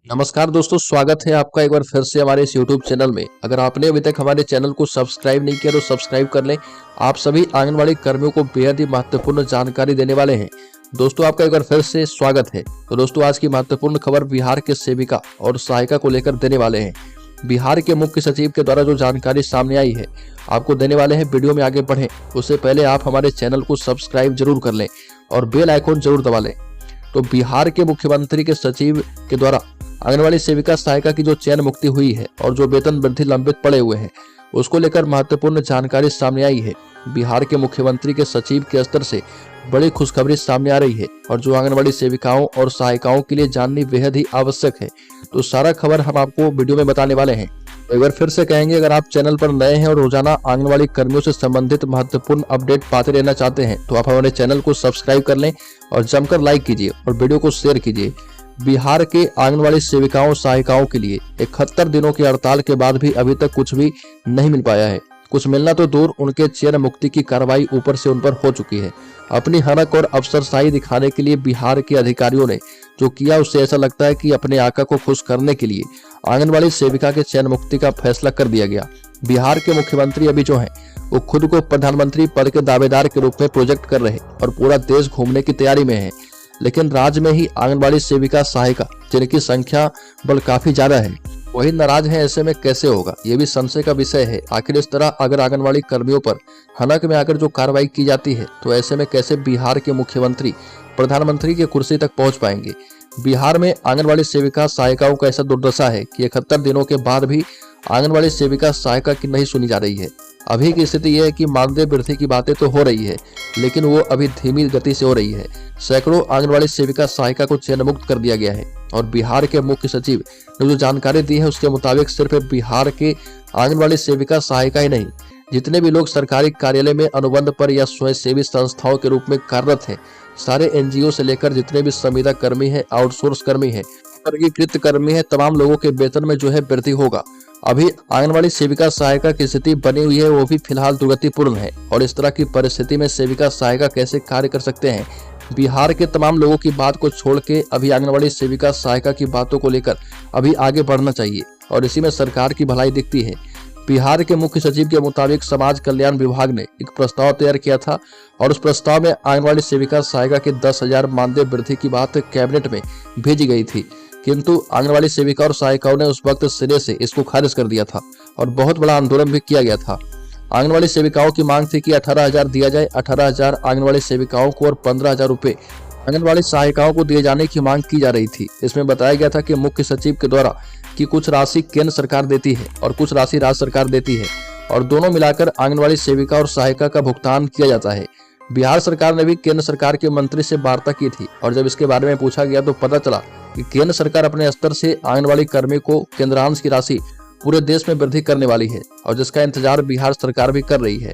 नमस्कार दोस्तों, स्वागत है आपका एक बार फिर से हमारे इस YouTube चैनल में। अगर आपने अभी तक हमारे चैनल को सब्सक्राइब नहीं किया तो सब्सक्राइब कर लें। आप सभी आंगनवाड़ी कर्मियों को बेहद ही महत्वपूर्ण जानकारी देने वाले हैं। दोस्तों, आपका एक बार फिर से स्वागत है। तो दोस्तों, आज की महत्वपूर्ण खबर बिहार के सेविका और सहायिका को लेकर देने वाले हैं। बिहार के मुख्य सचिव के द्वारा जो जानकारी सामने आई है आपको देने वाले हैं। वीडियो में आगे बढ़ें उससे पहले आप हमारे चैनल को सब्सक्राइब जरूर कर लें और बेल आइकॉन जरूर दबा लें। तो बिहार के मुख्यमंत्री के सचिव के द्वारा आंगनवाड़ी सेविका सहायिका की जो चयन मुक्ति हुई है और जो वेतन वृद्धि लंबित पड़े हुए हैं उसको लेकर महत्वपूर्ण जानकारी सामने आई है। बिहार के मुख्यमंत्री के सचिव के स्तर से बड़ी खुशखबरी सामने आ रही है और जो आंगनवाड़ी सेविकाओं और सहायिकाओं के लिए जाननी बेहद ही आवश्यक है। तो सारा खबर हम आपको वीडियो में बताने वाले हैं। तो एक बार फिर से कहेंगे, अगर आप चैनल पर नए हैं और रोजाना आंगनवाड़ी कर्मियों से संबंधित महत्वपूर्ण अपडेट पाते रहना चाहते हैं तो आप हमारे चैनल को सब्सक्राइब कर लें और जमकर लाइक कीजिए और वीडियो को शेयर कीजिए। बिहार के आंगनवाड़ी सेविकाओं सहायिकाओं के लिए 71 दिनों की हड़ताल के बाद भी अभी तक कुछ भी नहीं मिल पाया है। कुछ मिलना तो दूर, उनके चयन मुक्ति की कार्रवाई ऊपर से उन पर हो चुकी है। अपनी हनक और अफसरशाही दिखाने के लिए बिहार के अधिकारियों ने जो किया उससे ऐसा लगता है कि अपने आका को खुश करने के लिए आंगनवाड़ी सेविका के चयन मुक्ति का फैसला कर दिया गया। बिहार के मुख्यमंत्री अभी जो है वो खुद को प्रधानमंत्री पद के दावेदार के रूप में प्रोजेक्ट कर रहे और पूरा देश घूमने की तैयारी में है, लेकिन राज्य में ही आंगनवाड़ी सेविका सहायिका जिनकी संख्या बल काफी ज्यादा है वही नाराज है। ऐसे में कैसे होगा, ये भी संशय का विषय है। आखिर इस तरह अगर आंगनवाड़ी कर्मियों पर हनक में आकर जो कार्रवाई की जाती है तो ऐसे में कैसे बिहार के मुख्यमंत्री प्रधानमंत्री की कुर्सी तक पहुंच पाएंगे। बिहार में आंगनवाड़ी सेविका सहायिकाओं का ऐसा दुर्दशा है कि 71 दिनों के बाद भी आंगनवाड़ी सेविका सहायिका की नहीं सुनी जा रही है। अभी की स्थिति यह है कि मानदेय वृद्धि की बातें तो हो रही है लेकिन वो अभी धीमी गति से हो रही है। सैकड़ों आंगनवाड़ी सेविका सहायिका को चयन मुक्त कर दिया गया है और बिहार के मुख्य सचिव ने जो जानकारी दी है उसके मुताबिक सिर्फ बिहार के आंगनवाड़ी सेविका सहायिका ही नहीं, जितने भी लोग सरकारी कार्यालय में अनुबंध पर या स्वयंसेवी संस्थाओं के रूप में कार्यरत हैं, सारे NGO से लेकर जितने भी संविदा कर्मी है, आउटसोर्स कर्मी है, वर्गीकृत कर्मी है, तमाम लोगों के वेतन में जो है वृद्धि होगा। अभी आंगनवाड़ी सेविका सहायिका की स्थिति बनी हुई है वो भी फिलहाल दुर्गतिपूर्ण है और इस तरह की परिस्थिति में सेविका सहायिका कैसे कार्य कर सकते हैं। बिहार के तमाम लोगों की बात को छोड़ के अभी आंगनवाड़ी सेविका सहायिका की बातों को लेकर अभी आगे बढ़ना चाहिए और इसी में सरकार की भलाई दिखती है। बिहार के मुख्य सचिव के मुताबिक समाज कल्याण विभाग ने एक प्रस्ताव तैयार किया था और उस प्रस्ताव में आंगनवाड़ी सेविका सहायिका के 10,000 मानदेय वृद्धि की बात कैबिनेट में भेजी गई थी, किंतु आंगनवाड़ी सेविका और सहायिकाओं ने उस वक्त सिरे से इसको खारिज कर दिया था और बहुत बड़ा आंदोलन भी किया गया था। आंगनवाड़ी सेविकाओं की मांग थी कि 18,000 दिया जाए। 18,000 आंगनवाड़ी सेविकाओं को और 15,000 रुपए आंगनवाड़ी सहायिकाओं को दिए जाने की मांग की जा रही थी। इसमें बताया गया था कि मुख्य सचिव के द्वारा कि कुछ राशि केंद्र सरकार देती है और कुछ राशि राज्य सरकार देती है और दोनों मिलाकर आंगनवाड़ी सेविका और सहायिका का भुगतान किया जाता है। बिहार सरकार ने भी केंद्र सरकार के मंत्री से वार्ता की थी और जब इसके बारे में पूछा गया तो पता चला कि केंद्र सरकार अपने स्तर से आंगनवाड़ी कर्मी को केंद्रांश की राशि पूरे देश में वृद्धि करने वाली है और जिसका इंतजार बिहार सरकार भी कर रही है।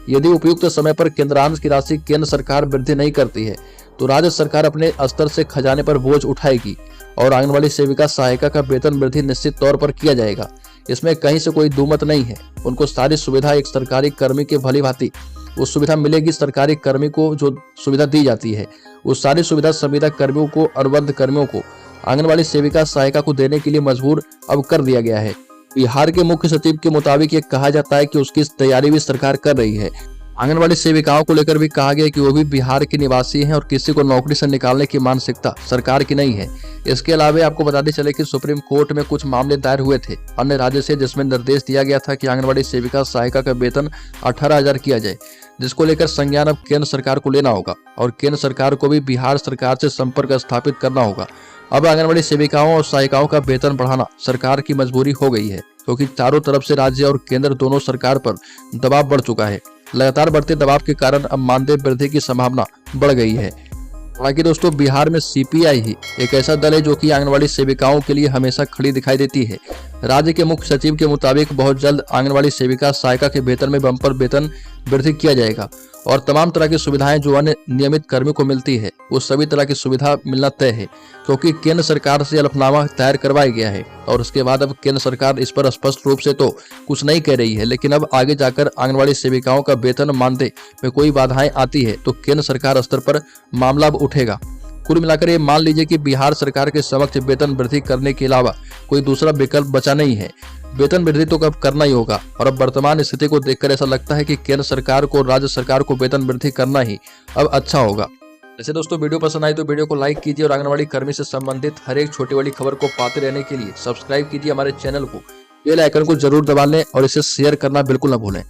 यदि उपयुक्त समय पर केंद्रांश की राशि केंद्र सरकार वृद्धि नहीं करती है तो राज्य सरकार अपने स्तर से खजाने पर बोझ उठाएगी और आंगनवाड़ी सेविका सहायिका का वेतन वृद्धि निश्चित तौर पर किया जाएगा। इसमें कहीं से कोई दुमत नहीं है। उनको सारी सुविधा एक सरकारी कर्मी के भली भांति वो सुविधा मिलेगी। सरकारी कर्मी को जो सुविधा दी जाती है वो सारी सुविधा संविदा कर्मियों को, अनुबंध कर्मियों को आंगनवाड़ी सेविका सहायिका को देने के लिए मजबूर अब कर दिया गया है। बिहार के मुख्य सचिव के मुताबिक ये कहा जाता है कि उसकी तैयारी भी सरकार कर रही है। आंगनवाड़ी सेविकाओं को लेकर भी कहा गया कि वो भी बिहार के निवासी हैं और किसी को नौकरी से निकालने की मानसिकता सरकार की नहीं है। इसके अलावा आपको बताते चले कि सुप्रीम कोर्ट में कुछ मामले दायर हुए थे अन्य राज्य से, जिसमें निर्देश दिया गया था कि आंगनवाड़ी सेविका सहायिका का वेतन 18,000 किया जाए, जिसको लेकर संज्ञान अब केंद्र सरकार को लेना होगा और केंद्र सरकार को भी बिहार सरकार से संपर्क स्थापित करना होगा। अब आंगनवाड़ी सेविकाओं और सहायिकाओं का वेतन बढ़ाना सरकार की मजबूरी हो गई है क्योंकि चारों तरफ से राज्य और केंद्र दोनों सरकार पर दबाव बढ़ चुका है। लगातार बढ़ते दबाव के कारण अब मानदेय वृद्धि की संभावना बढ़ गई है। हालांकि दोस्तों, बिहार में CPI ही एक ऐसा दल है जो कि आंगनवाड़ी सेविकाओं के लिए हमेशा खड़ी दिखाई देती है। राज्य के मुख्य सचिव के मुताबिक बहुत जल्द आंगनवाड़ी सेविका सहायिका के वेतन में बम्पर वेतन वृद्धि किया जाएगा और तमाम तरह की सुविधाएं जो अन्य नियमित कर्मी को मिलती है वो सभी तरह की सुविधा मिलना तय है क्योंकि केंद्र सरकार से हलफनामा तैयार करवाया गया है और उसके बाद अब केंद्र सरकार इस पर स्पष्ट रूप से तो कुछ नहीं कह रही है, लेकिन अब आगे जाकर आंगनवाड़ी सेविकाओं का वेतन मानदेय में कोई बाधाएं आती है तो केंद्र सरकार स्तर पर मामला अब उठेगा। कुल मिलाकर ये मान लीजिए कि बिहार सरकार के समक्ष वेतन वृद्धि करने के अलावा कोई दूसरा विकल्प बचा नहीं है। वेतन वृद्धि तो अब करना ही होगा और अब वर्तमान स्थिति को देखकर ऐसा लगता है कि केंद्र सरकार को राज्य सरकार को वेतन वृद्धि करना ही अब अच्छा होगा। वैसे दोस्तों वीडियो पसंद आई तो वीडियो को लाइक कीजिए और आंगनबाड़ी कर्मी से संबंधित हर एक छोटी बड़ी खबर को पाते रहने के लिए सब्सक्राइब कीजिए हमारे चैनल को, बेल आइकन को जरूर दबा लें और इसे शेयर करना बिल्कुल न भूलें।